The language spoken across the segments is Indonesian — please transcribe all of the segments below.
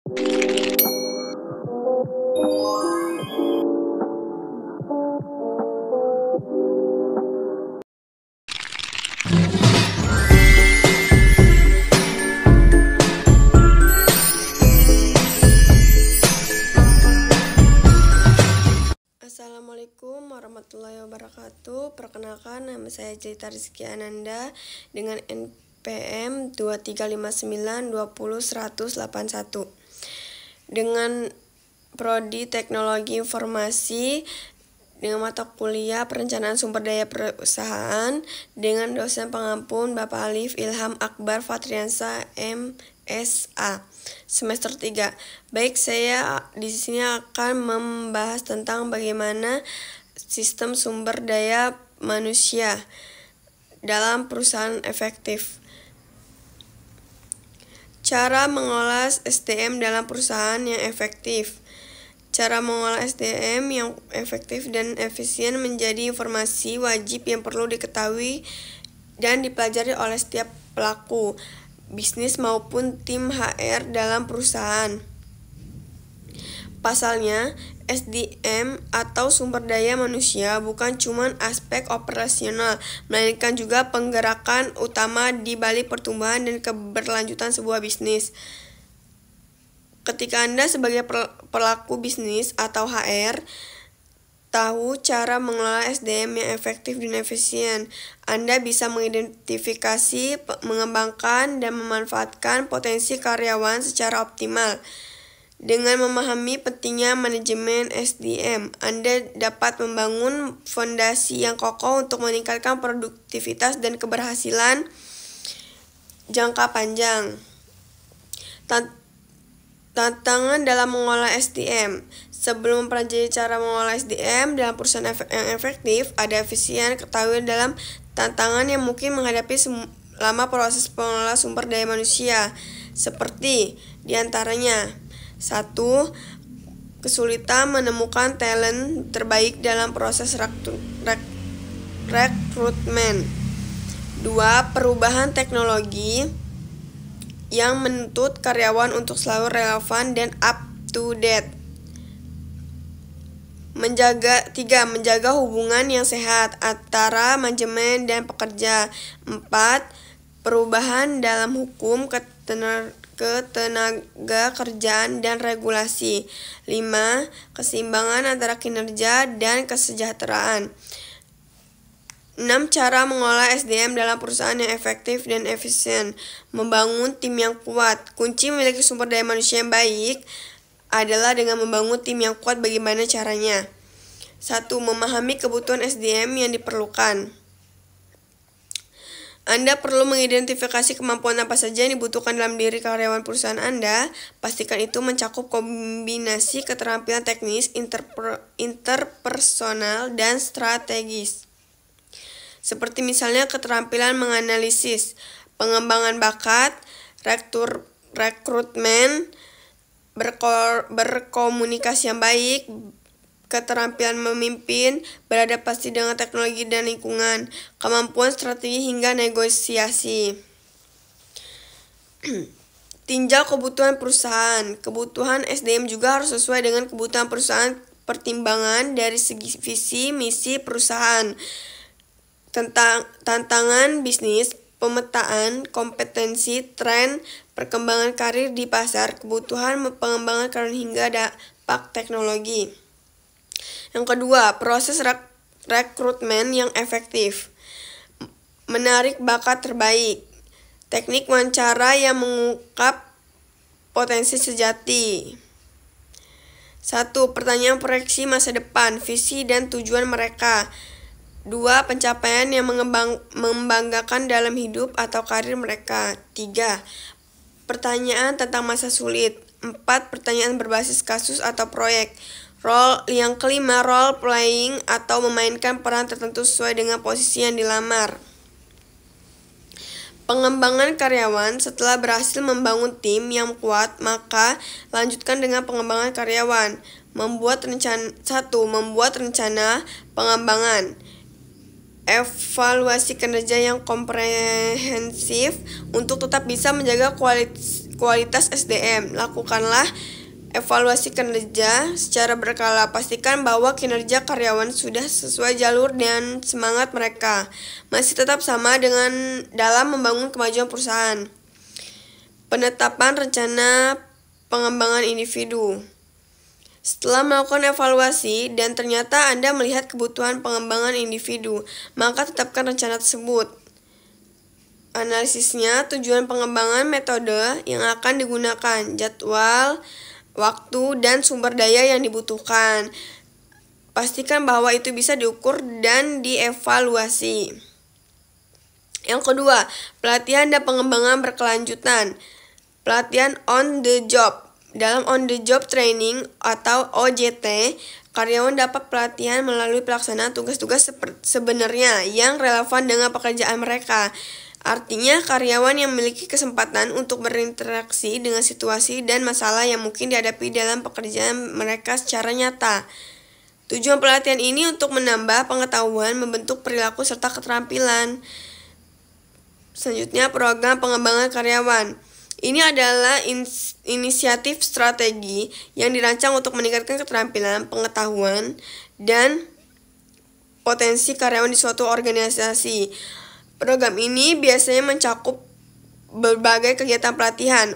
Assalamualaikum warahmatullahi wabarakatuh. Perkenalkan, nama saya Jelita Rizky Ananda dengan NPM 2359200181 dengan Prodi Teknologi Informasi dengan mata kuliah Perencanaan Sumber Daya Perusahaan dengan dosen pengampun Bapak Alif Ilham Akbar Fatriansa MSA semester 3. Baik, saya di sini akan membahas tentang bagaimana sistem sumber daya manusia dalam perusahaan efektif. Cara mengolah SDM dalam perusahaan yang efektif. Cara mengolah SDM yang efektif dan efisien menjadi informasi wajib yang perlu diketahui dan dipelajari oleh setiap pelaku bisnis maupun tim HR dalam perusahaan. Pasalnya, SDM atau sumber daya manusia bukan cuma aspek operasional, melainkan juga penggerakkan utama di balik pertumbuhan dan keberlanjutan sebuah bisnis. Ketika Anda sebagai pelaku bisnis atau HR tahu cara mengelola SDM yang efektif dan efisien, Anda bisa mengidentifikasi, mengembangkan, dan memanfaatkan potensi karyawan secara optimal. Dengan memahami pentingnya manajemen SDM, Anda dapat membangun fondasi yang kokoh untuk meningkatkan produktivitas dan keberhasilan jangka panjang. Tantangan dalam mengolah SDM. Sebelum mempelajari cara mengolah SDM dalam perusahaan yang efektif, ada efisien ketahui dalam tantangan yang mungkin menghadapi selama proses pengelola sumber daya manusia. Seperti diantaranya, 1. Kesulitan menemukan talent terbaik dalam proses rekrutmen. 2. Perubahan teknologi yang menuntut karyawan untuk selalu relevan dan up to date. 3. Menjaga hubungan yang sehat antara manajemen dan pekerja. 4. Perubahan dalam hukum ketenaga kerjaan dan regulasi. 5. Keseimbangan antara kinerja dan kesejahteraan. 6. Cara mengolah SDM dalam perusahaan yang efektif dan efisien. Membangun tim yang kuat. Kunci memiliki sumber daya manusia yang baik adalah dengan membangun tim yang kuat. Bagaimana caranya? 1. Memahami kebutuhan SDM yang diperlukan. Anda perlu mengidentifikasi kemampuan apa saja yang dibutuhkan dalam diri karyawan perusahaan Anda. Pastikan itu mencakup kombinasi keterampilan teknis, interpersonal, dan strategis. Seperti misalnya keterampilan menganalisis, pengembangan bakat, rekrutmen, berkomunikasi yang baik, keterampilan memimpin, beradaptasi dengan teknologi dan lingkungan, kemampuan strategi hingga negosiasi. Tinjau kebutuhan perusahaan. Kebutuhan SDM juga harus sesuai dengan kebutuhan perusahaan. Pertimbangan dari segi visi misi perusahaan, tentang tantangan bisnis, pemetaan kompetensi, tren, perkembangan karir di pasar, kebutuhan pengembangan karir hingga dampak teknologi. Yang kedua, proses rekrutmen yang efektif. Menarik bakat terbaik. Teknik wawancara yang mengungkap potensi sejati. 1. Pertanyaan proyeksi masa depan, visi dan tujuan mereka. 2. Pencapaian yang membanggakan dalam hidup atau karir mereka. 3. Pertanyaan tentang masa sulit. 4. Pertanyaan berbasis kasus atau proyek. Yang kelima, role playing atau memainkan peran tertentu sesuai dengan posisi yang dilamar. Pengembangan karyawan. Setelah berhasil membangun tim yang kuat, maka lanjutkan dengan pengembangan karyawan. Membuat rencana pengembangan. Evaluasi kinerja yang komprehensif untuk tetap bisa menjaga kualitas SDM. Lakukanlah evaluasi kinerja secara berkala. Pastikan bahwa kinerja karyawan sudah sesuai jalur dan semangat mereka masih tetap sama dengan dalam membangun kemajuan perusahaan. Penetapan rencana pengembangan individu. Setelah melakukan evaluasi dan ternyata Anda melihat kebutuhan pengembangan individu, maka tetapkan rencana tersebut. Analisisnya, tujuan pengembangan, metode yang akan digunakan, jadwal, waktu, dan sumber daya yang dibutuhkan. Pastikan bahwa itu bisa diukur dan dievaluasi. Yang kedua, pelatihan dan pengembangan berkelanjutan. Pelatihan on the job. Dalam on the job training atau OJT, karyawan dapat pelatihan melalui pelaksanaan tugas-tugas sebenarnya yang relevan dengan pekerjaan mereka. Artinya, karyawan yang memiliki kesempatan untuk berinteraksi dengan situasi dan masalah yang mungkin dihadapi dalam pekerjaan mereka secara nyata. Tujuan pelatihan ini untuk menambah pengetahuan, membentuk perilaku, serta keterampilan. Selanjutnya, program pengembangan karyawan. Ini adalah inisiatif strategi yang dirancang untuk meningkatkan keterampilan, pengetahuan, dan potensi karyawan di suatu organisasi. Program ini biasanya mencakup berbagai kegiatan pelatihan,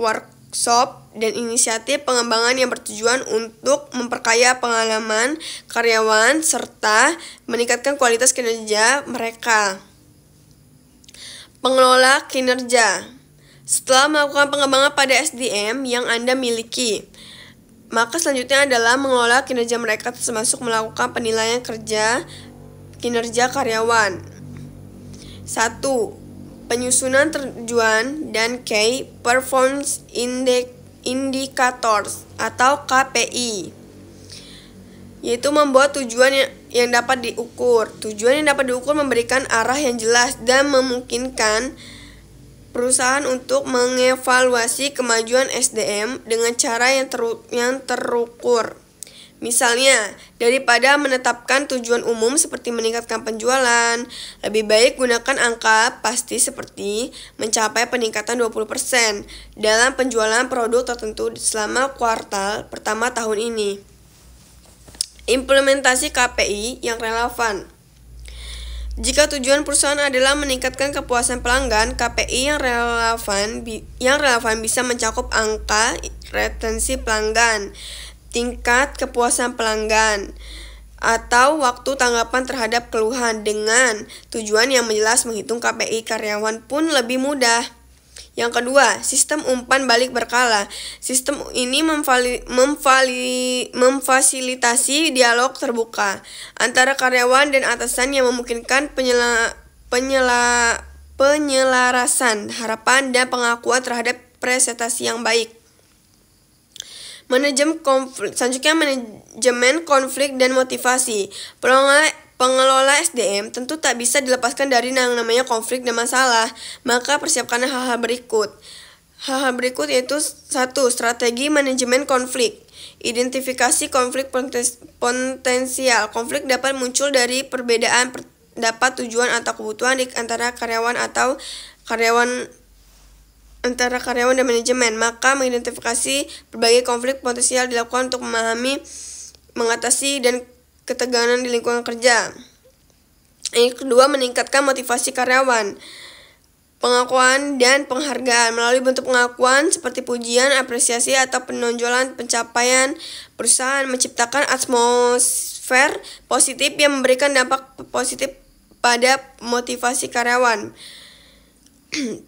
workshop, dan inisiatif pengembangan yang bertujuan untuk memperkaya pengalaman karyawan serta meningkatkan kualitas kinerja mereka. Pengelola kinerja. Setelah melakukan pengembangan pada SDM yang Anda miliki, maka selanjutnya adalah mengelola kinerja mereka, termasuk melakukan penilaian kinerja karyawan. 1. Penyusunan tujuan dan Key Performance Indicators atau KPI, yaitu membuat tujuan yang dapat diukur. Tujuan yang dapat diukur memberikan arah yang jelas dan memungkinkan perusahaan untuk mengevaluasi kemajuan SDM dengan cara yang terukur. Misalnya, daripada menetapkan tujuan umum seperti meningkatkan penjualan, lebih baik gunakan angka pasti seperti mencapai peningkatan 20% dalam penjualan produk tertentu selama kuartal pertama tahun ini. Implementasi KPI yang relevan. Jika tujuan perusahaan adalah meningkatkan kepuasan pelanggan, KPI yang relevan bisa mencakup angka retensi pelanggan, tingkat kepuasan pelanggan, atau waktu tanggapan terhadap keluhan. Dengan tujuan yang jelas, menghitung KPI karyawan pun lebih mudah. Yang kedua, sistem umpan balik berkala. Sistem ini memfasilitasi dialog terbuka antara karyawan dan atasan yang memungkinkan penyelarasan harapan dan pengakuan terhadap prestasi yang baik. Selanjutnya, manajemen konflik dan motivasi. Pengelola SDM tentu tak bisa dilepaskan dari yang namanya konflik dan masalah, maka persiapkan hal-hal berikut. Hal-hal berikut yaitu 1. Strategi manajemen konflik. Identifikasi konflik potensial. Konflik dapat muncul dari perbedaan pendapat, tujuan, atau kebutuhan antara karyawan dan manajemen. Maka mengidentifikasi berbagai konflik potensial dilakukan untuk memahami, mengatasi, dan ketegangan di lingkungan kerja. Yang kedua, meningkatkan motivasi karyawan. Pengakuan dan penghargaan melalui bentuk pengakuan seperti pujian, apresiasi, atau penonjolan pencapaian perusahaan menciptakan atmosfer positif yang memberikan dampak positif pada motivasi karyawan.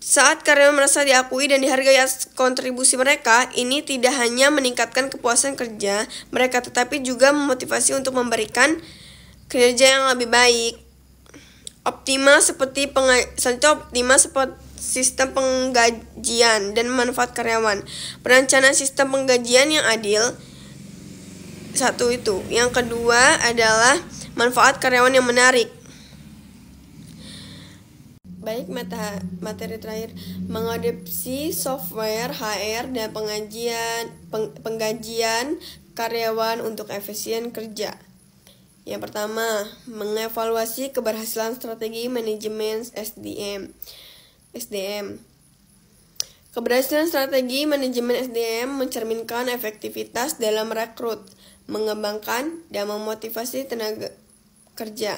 Saat karyawan merasa diakui dan dihargai atas kontribusi mereka, ini tidak hanya meningkatkan kepuasan kerja mereka, tetapi juga memotivasi untuk memberikan kinerja yang lebih baik. Optimal seperti sistem penggajian dan manfaat karyawan. Perencanaan sistem penggajian yang adil. 1 itu. Yang kedua adalah manfaat karyawan yang menarik. Baik, materi terakhir, mengadopsi software HR dan penggajian karyawan untuk efisien kerja. Yang pertama, mengevaluasi keberhasilan strategi manajemen SDM. Keberhasilan strategi manajemen SDM mencerminkan efektivitas dalam merekrut, mengembangkan, dan memotivasi tenaga kerja.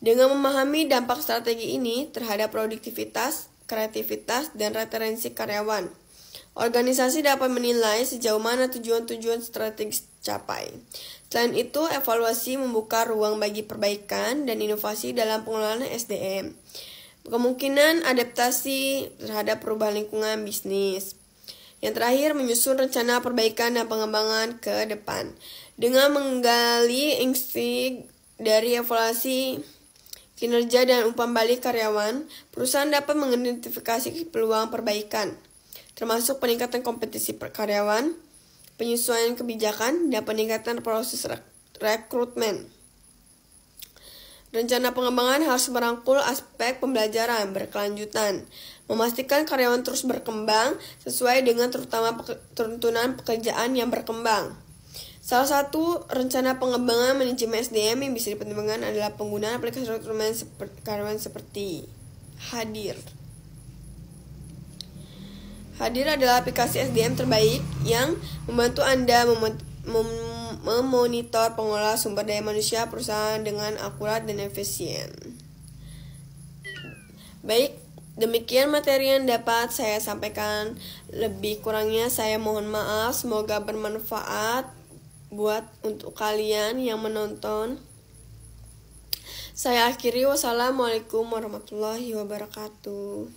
Dengan memahami dampak strategi ini terhadap produktivitas, kreativitas, dan retensi karyawan, organisasi dapat menilai sejauh mana tujuan-tujuan strategis tercapai. Selain itu, evaluasi membuka ruang bagi perbaikan dan inovasi dalam pengelolaan SDM. Kemungkinan adaptasi terhadap perubahan lingkungan bisnis. Yang terakhir, menyusun rencana perbaikan dan pengembangan ke depan. Dengan menggali insight dari evaluasi kinerja dan umpan balik karyawan, perusahaan dapat mengidentifikasi peluang perbaikan, termasuk peningkatan kompetisi karyawan, penyesuaian kebijakan, dan peningkatan proses rekrutmen. Rencana pengembangan harus merangkul aspek pembelajaran berkelanjutan, memastikan karyawan terus berkembang sesuai dengan tuntunan pekerjaan yang berkembang. Salah satu rencana pengembangan manajemen SDM yang bisa dipertimbangkan adalah penggunaan aplikasi rekrutmen karyawan seperti Hadir. Hadir adalah aplikasi SDM terbaik yang membantu Anda memonitor pengelola sumber daya manusia perusahaan dengan akurat dan efisien. Baik, demikian materi yang dapat saya sampaikan. Lebih kurangnya saya mohon maaf. Semoga bermanfaat untuk kalian yang menonton. Saya akhiri. Wassalamualaikum warahmatullahi wabarakatuh.